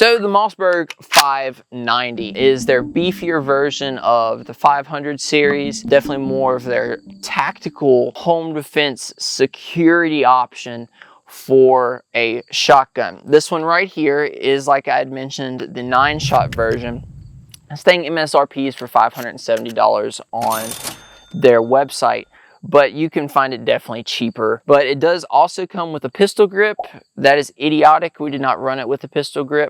So the Mossberg 590 is their beefier version of the 500 series, definitely more of their tactical home defense security option for a shotgun. This one right here is, like I had mentioned, the 9-shot version. This thing MSRP is for $570 on their website, but you can find it definitely cheaper. But it does also come with a pistol grip. That is idiotic. We did not run it with a pistol grip.